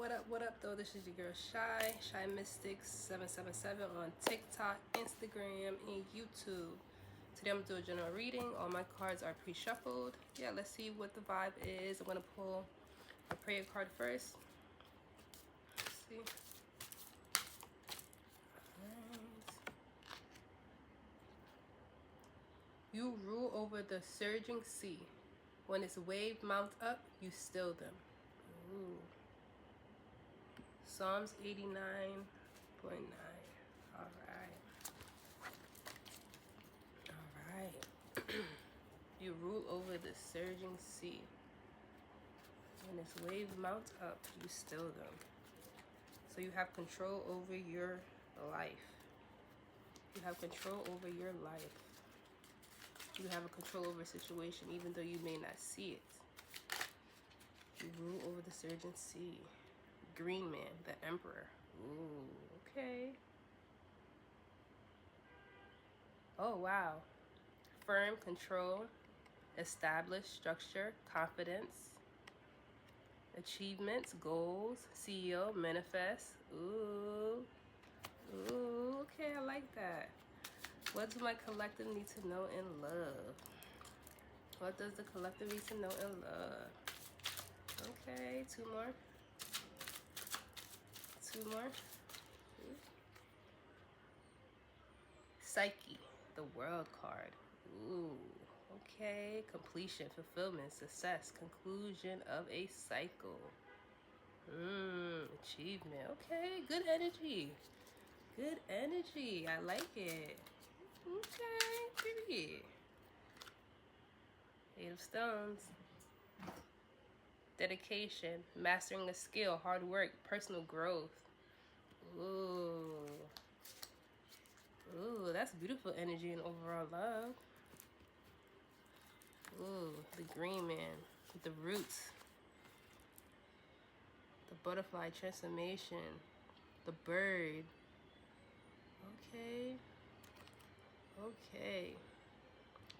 What up, though? This is your girl Shy Mystics 777 on TikTok, Instagram, and YouTube. Today I'm gonna do a general reading. All my cards are pre-shuffled. Yeah, let's see what the vibe is. I'm gonna pull a prayer card first. Let's see. Alright. You rule over the surging sea. When its wave mount up, you still them. Ooh. Psalms 89.9. All right. You rule over the surging sea. When its waves mount up, you still them. So you have control over your life. You have control over your life. You have a control over a situation, even though you may not see it. You rule over the surging sea. Green man, the emperor. Ooh, okay. Oh, wow. Firm, control, established, structure, confidence, achievements, goals, CEO, manifest. Ooh, ooh, okay, I like that. What do my collective need to know in love? What does the collective need to know in love? Okay, two more. Two more. Psyche, the world card. Ooh, okay. Completion, fulfillment, success, conclusion of a cycle. Achievement. Okay, good energy. Good energy. I like it. Okay, period. Eight of Stones. Dedication, mastering a skill, hard work, personal growth. Ooh. Ooh, that's beautiful energy and overall love. Ooh, the green man with the roots. The butterfly transformation. The bird. Okay. Okay.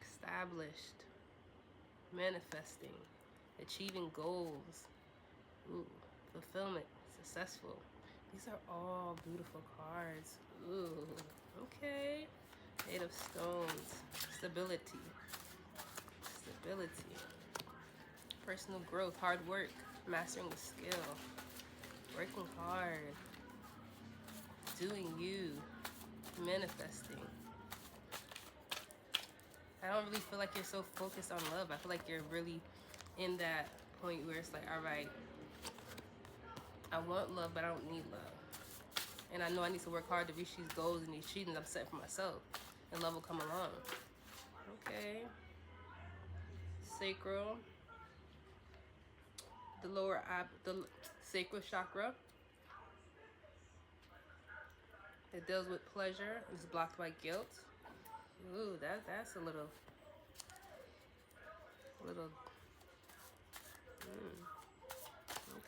Established. Manifesting. Achieving goals. Ooh, fulfillment. Successful. These are all beautiful cards. Ooh, okay. Eight of Stones. Stability. Stability. Personal growth. Hard work. Mastering a skill. Working hard. Doing you. Manifesting. I don't really feel like you're so focused on love. I feel like you're really in that point where it's like, all right, I want love, but I don't need love. And I know I need to work hard to reach these goals and these achievements I'm setting for myself. And love will come along. Okay. Sacral. The lower the sacral chakra. It deals with pleasure. It's blocked by guilt. Ooh, that's a little.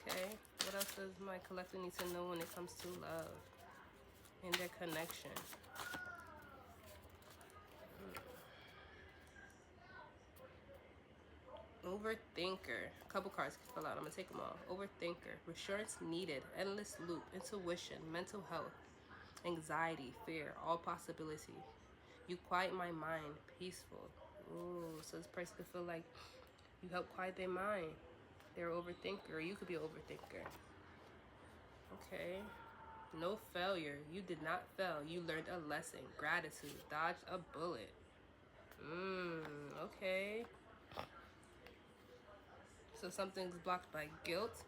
Okay. What else does my collective need to know when it comes to love and their connection? Overthinker. A couple cards fell out. I'm gonna take them all. Overthinker. Reassurance needed. Endless loop. Intuition. Mental health. Anxiety. Fear. All possibility. You quiet my mind. Peaceful. Ooh, so this person could feel like you help quiet their mind. They're an overthinker. Or you could be an overthinker. Okay. No failure. You did not fail. You learned a lesson. Gratitude. Dodged a bullet. Okay. So something's blocked by guilt.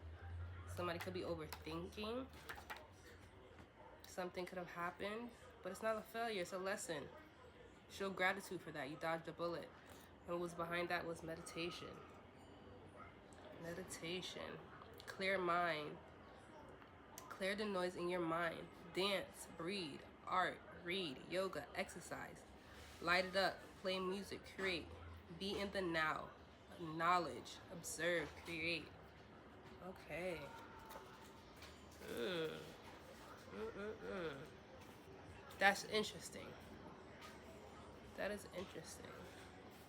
Somebody could be overthinking. Something could have happened, but it's not a failure. It's a lesson. Show gratitude for that. You dodged a bullet. And what was behind that was meditation. Meditation. Clear mind. Clear the noise in your mind. Dance, breathe, art, read, yoga, exercise. Light it up. Play music, create. Be in the now. Knowledge, observe, create. Okay. That's interesting. That is interesting.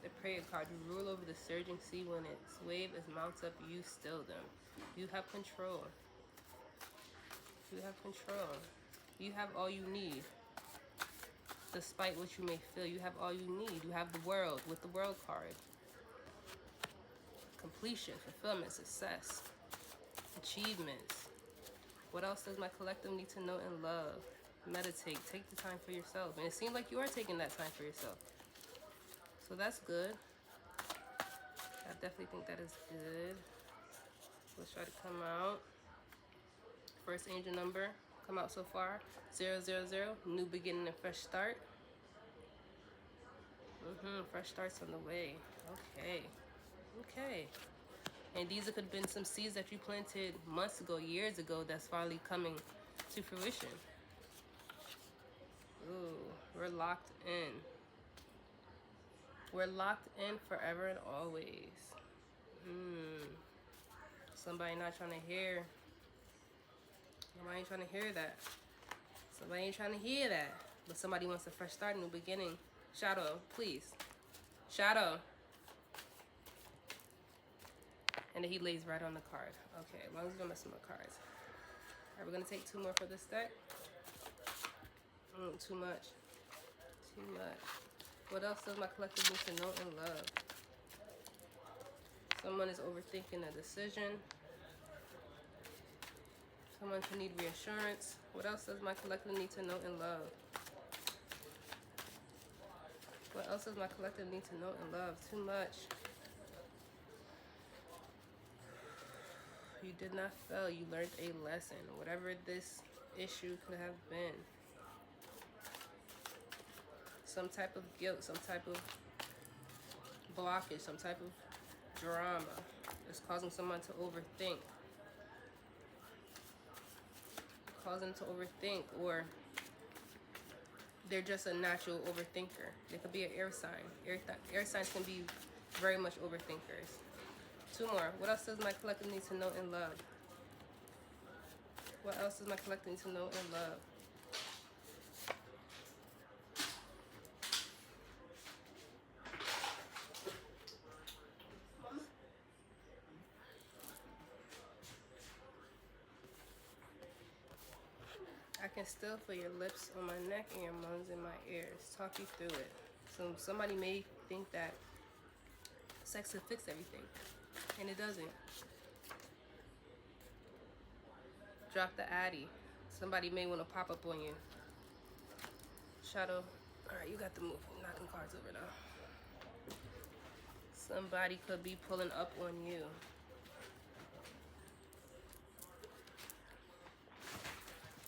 The prayer card. You rule over the surging sea. When its wave is mounts up, you still them. You have control. You have control. You have all you need. Despite what you may feel, you have all you need. You have the world with the world card. Completion, fulfillment, success, achievements. What else does my collective need to know and love? Meditate. Take the time for yourself. And it seems like you are taking that time for yourself. So that's good. I definitely think that is good. Let's try to come out. First angel number come out so far. 000. New beginning and fresh start. Fresh starts on the way. Okay. Okay. And these could have been some seeds that you planted months ago, years ago, that's finally coming to fruition. Ooh, we're locked in. We're locked in forever and always. Somebody not trying to hear. Somebody ain't trying to hear that. Somebody ain't trying to hear that. But somebody wants a fresh start, new beginning. Shadow, please. Shadow. And then he lays right on the card. Okay, as long as we don't mess with my cards. All right, we're going to take 2 more for this deck. Too much. Too much. What else does my collective need to know and love? Someone is overthinking a decision. Someone can need reassurance. What else does my collective need to know and love? What else does my collective need to know and love? Too much. You did not fail. You learned a lesson. Whatever this issue could have been. Some type of guilt, some type of blockage, some type of drama. It's causing someone to overthink. Causing them to overthink, or they're just a natural overthinker. They could be an air sign. Air signs can be very much overthinkers. 2 more. What else does my collective need to know and love? What else does my collective need to know and love? I can still feel your lips on my neck and your moans in my ears. Talk you through it. So somebody may think that sex will fix everything, and it doesn't. Drop the addy. Somebody may want to pop up on you. Shadow. Alright, you got the move. I'm knocking cards over now. Somebody could be pulling up on you.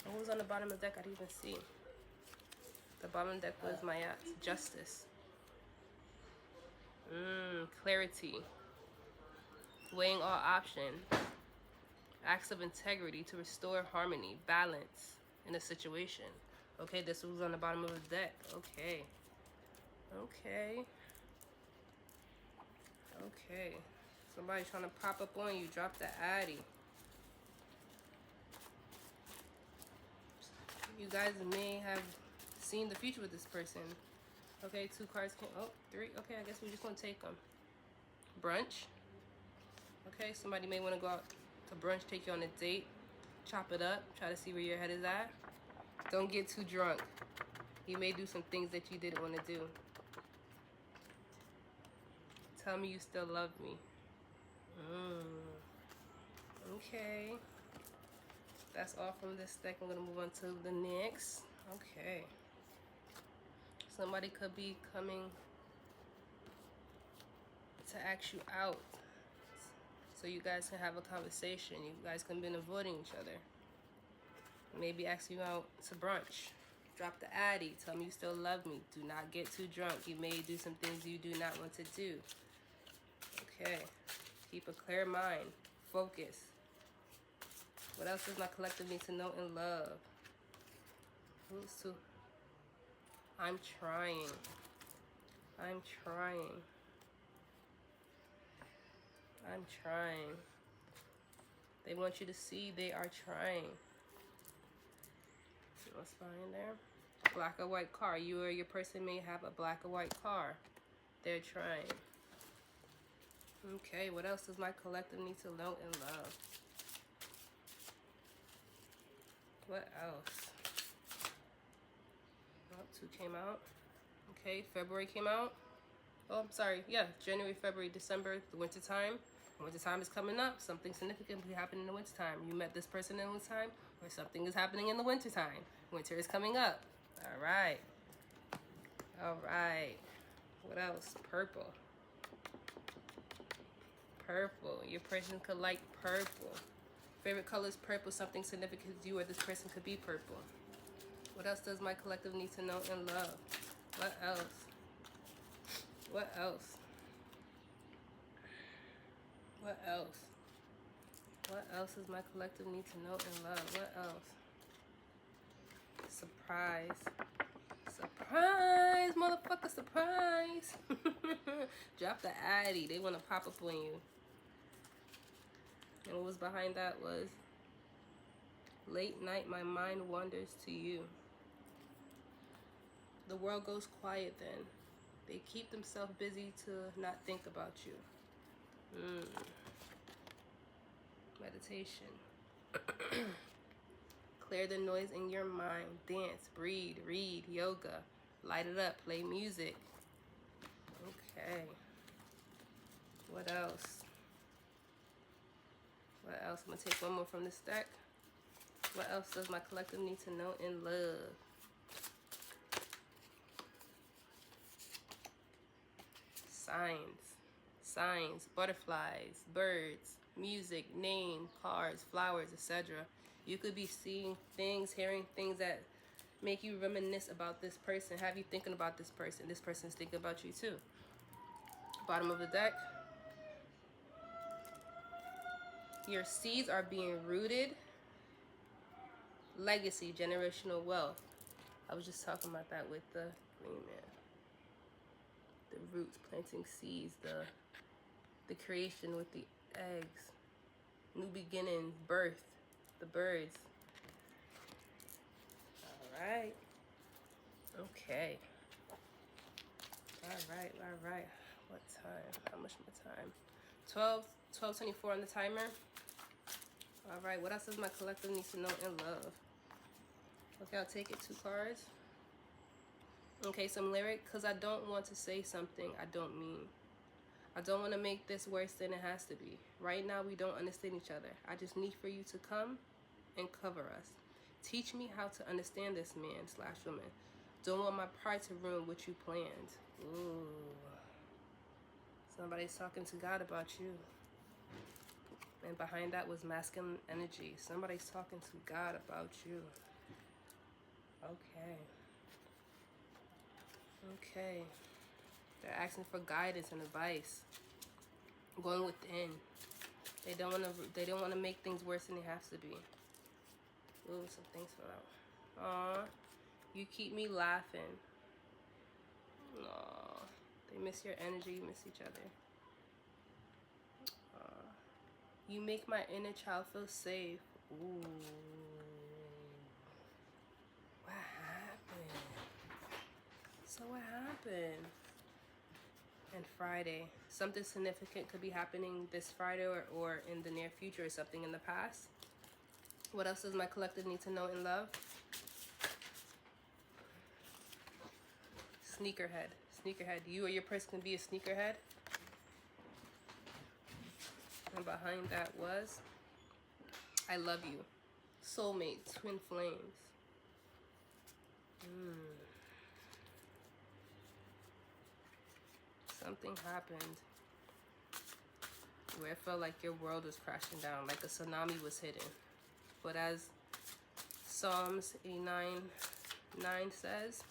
What was on the bottom of the deck? I didn't even see. The bottom of the deck was my justice. Clarity. Weighing all options. Acts of integrity to restore harmony, balance in a situation. Okay, this was on the bottom of the deck. Okay. Okay. Okay. Somebody trying to pop up on you. Drop the addy. You guys may have seen the future with this person. Okay, 2 cards came. Oh, 3. Okay, I guess we're just going to take them. Brunch. Okay, somebody may want to go out to brunch, take you on a date. Chop it up. Try to see where your head is at. Don't get too drunk. You may do some things that you didn't want to do. Tell me you still love me. Okay. That's all from this deck. I'm going to move on to the next. Okay. Somebody could be coming to ask you out, so you guys can have a conversation. You guys can be avoiding each other. Maybe ask you out to brunch. Drop the addy. Tell me you still love me. Do not get too drunk. You may do some things you do not want to do. Okay. Keep a clear mind. Focus. What else does my collective need to know and love? Who's to? I'm trying. I'm trying. I'm trying. They want you to see they are trying. What's behind there? Black or white car. You or your person may have a black or white car. They're trying. Okay, what else does my collective need to know and love? What else? Oh, 2 came out. Okay, February came out. Oh, I'm sorry. Yeah, January, February, December, the winter time. Winter time is coming up. Something significant will happen in the winter time. You met this person in the winter time, or something is happening in the winter time. Winter is coming up. All right. All right. What else? Purple. Purple. Your person could like purple. Favorite color is purple. Something significant to you or this person could be purple. What else does my collective need to know and love? What else? What else? What else? What else does my collective need to know and love? What else? Surprise. Surprise, motherfucker, surprise. Drop the addy. They want to pop up on you. And what was behind that was late night, my mind wanders to you. The world goes quiet then. They keep themselves busy to not think about you. Meditation. Clear the noise in your mind. Dance, breathe, read, yoga. Light it up, play music. Okay. What else? What else? I'm going to take one more from this deck. What else does my collective need to know in love? Signs, butterflies, birds, music, name, cards, flowers, etc. You could be seeing things, hearing things that make you reminisce about this person, have you thinking about this person. This person's thinking about you too. Bottom of the deck. Your seeds are being rooted. Legacy, generational wealth. I was just talking about that with the green man. The roots, planting seeds, the creation with the eggs, new beginnings, birth, the birds. All right. Okay. All right. What time? How much more time? 12:24 on the timer. All right. What else does my collective need to know and love? Okay, I'll take it. 2 cards. Okay, some lyric, because I don't want to say something I don't mean. I don't want to make this worse than it has to be. Right now, we don't understand each other. I just need for you to come and cover us. Teach me how to understand this man/woman. Don't want my pride to ruin what you planned. Ooh. Somebody's talking to God about you. And behind that was masculine energy. Somebody's talking to God about you. Okay. They're asking for guidance and advice. Going within. They don't want to make things worse than they have to be. Ooh, some things fell out. Aww. You keep me laughing. Aww. They miss your energy. You miss each other. Aww. You make my inner child feel safe. Ooh. What happened? So what happened? And Friday. Something significant could be happening this Friday or in the near future, or something in the past. What else does my collective need to know and love? Sneakerhead. You or your person can be a sneakerhead. And behind that was I love you. Soulmate, twin flames. Something happened where it felt like your world was crashing down, like a tsunami was hitting. But as Psalms 89:9 says,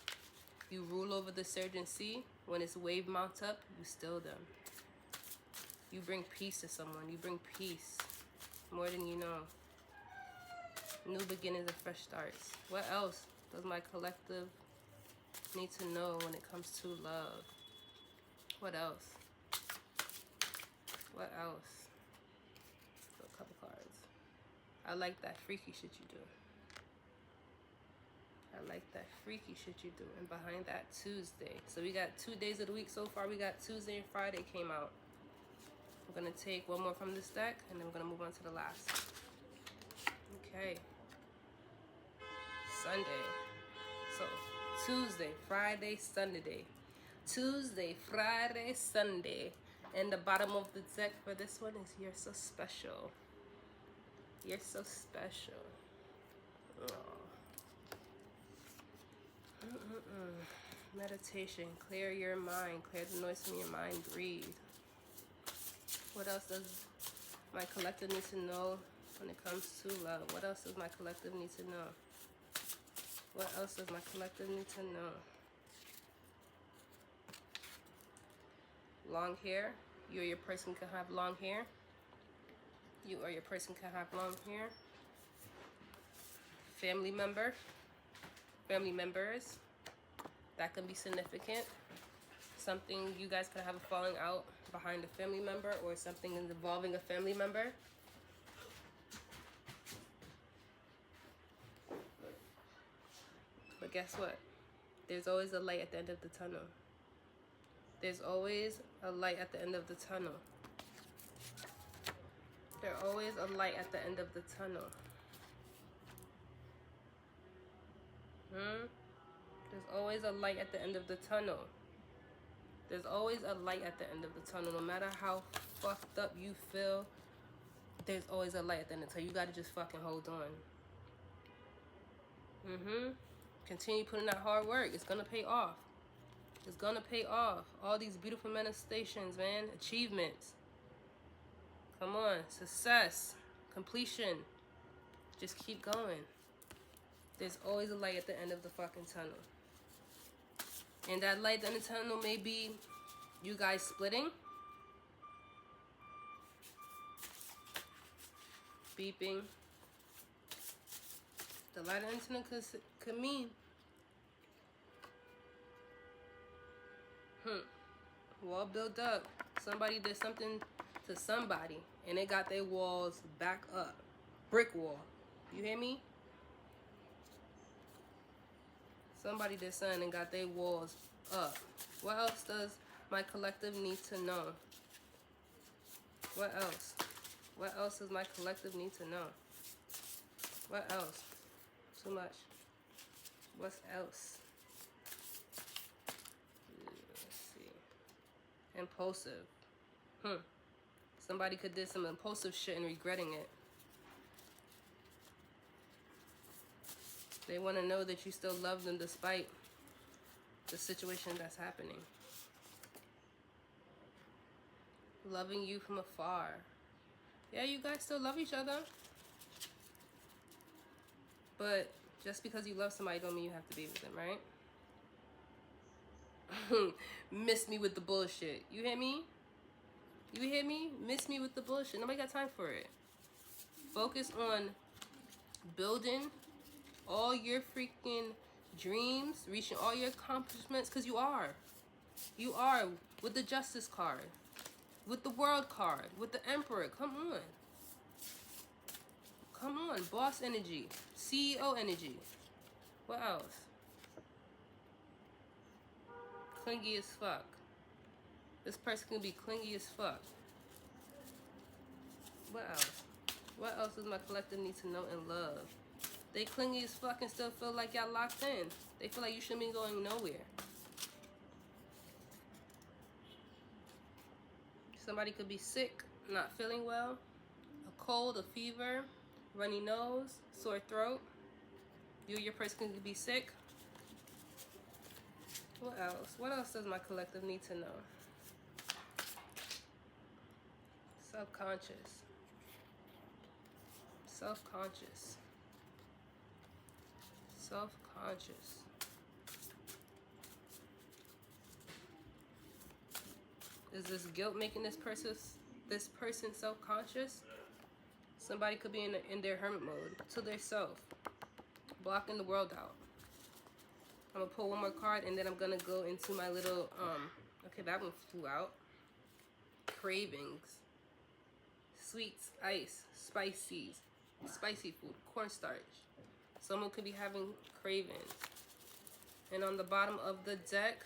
you rule over the surging sea. When its wave mounts up, you still them. You bring peace to someone. You bring peace more than you know. New beginnings and fresh starts. What else does my collective need to know when it comes to love? What else? What else? A couple cards. I like that freaky shit you do. And behind that, Tuesday. So we got 2 days of the week so far. We got Tuesday and Friday came out. I'm going to take one more from this deck, and then we're going to move on to the last. Okay. Sunday. So Tuesday, Friday, Sunday. Tuesday, Friday, Sunday. And the bottom of the deck for this one is You're So Special. You're so special. Meditation. Clear your mind. Clear the noise from your mind. Breathe. What else does my collective need to know when it comes to love? What else does my collective need to know? What else does my collective need to know? Long hair. You or your person can have long hair. You or your person can have long hair. Family member. Family members. That can be significant. Something you guys could have a falling out behind a family member, or something involving a family member. But guess what? There's always a light at the end of the tunnel. There's always a light at the end of the tunnel. There's always a light at the end of the tunnel. There's always a light at the end of the tunnel. There's always a light at the end of the tunnel. No matter how fucked up you feel, there's always a light at the end of the tunnel. You gotta just fucking hold on. Continue putting that hard work. It's gonna pay off. It's gonna pay off. All these beautiful manifestations, man. Achievements. Come on. Success. Completion. Just keep going. There's always a light at the end of the fucking tunnel. And that light at the end of the tunnel may be you guys splitting. Beeping. The light at the end of the tunnel could mean wall built up. Somebody did something to somebody and they got their walls back up. Brick wall. You hear me? Somebody did something and got their walls up. What else does my collective need to know? What else? What else does my collective need to know? What else? Too much. What else? Let's see. Impulsive. Somebody could do some impulsive shit and regretting it. They want to know that you still love them despite the situation that's happening. Loving you from afar. Yeah, you guys still love each other. But just because you love somebody don't mean you have to be with them, right? Miss me with the bullshit. You hear me? You hear me? Miss me with the bullshit. Nobody got time for it. Focus on building all your freaking dreams, reaching all your accomplishments, because you are. You are, with the Justice card, with the World card, with the Emperor. Come on. Come on. Boss energy. CEO energy. What else? Clingy as fuck. This person can be clingy as fuck. What else? What else does my collective need to know and love? They clingy as fuck and still feel like y'all locked in. They feel like you shouldn't be going nowhere. Somebody could be sick, not feeling well, a cold, a fever, runny nose, sore throat. You or your person could be sick. What else? What else does my collective need to know? Subconscious. Self-conscious. Self-conscious. Is this guilt making this person self-conscious? Somebody could be in their hermit mode to their self, blocking the world out. I'm gonna pull one more card and then I'm gonna go into my little okay, that one flew out. Cravings. Sweets, ice, spicy food, cornstarch. Someone could be having cravings. And on the bottom of the deck,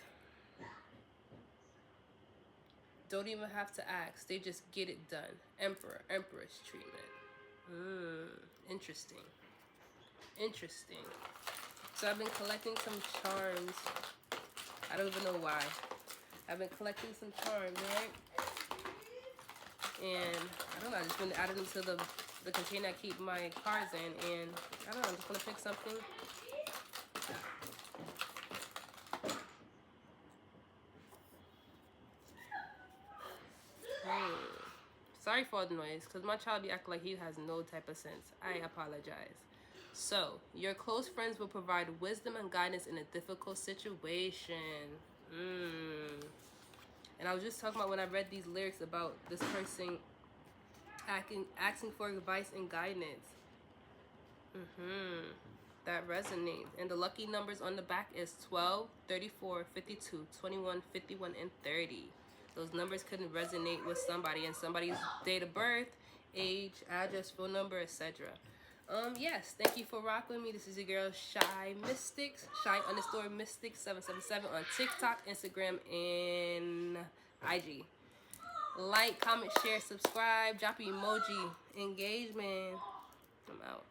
don't even have to ask. They just get it done. Emperor, Empress treatment. Interesting. Interesting. So I've been collecting some charms. I don't even know why. I've been collecting some charms, right? And I don't know, I just been adding them to the container I keep my cards in, and I don't know, I'm just gonna pick something. Sorry for all the noise, because my child be acting like he has no type of sense. I apologize. So, your close friends will provide wisdom and guidance in a difficult situation. And I was just talking about when I read these lyrics about this person asking for advice and guidance. That resonates. And the lucky numbers on the back is 12, 34, 52, 21, 51, and 30. Those numbers couldn't resonate with somebody and somebody's date of birth, age, address, phone number, etc. Yes, thank you for rocking with me. This is your girl Shy Mystics, Shy_Mystics 777 on TikTok, Instagram, and IG. Like, comment, share, subscribe, drop an emoji, engagement. I'm out.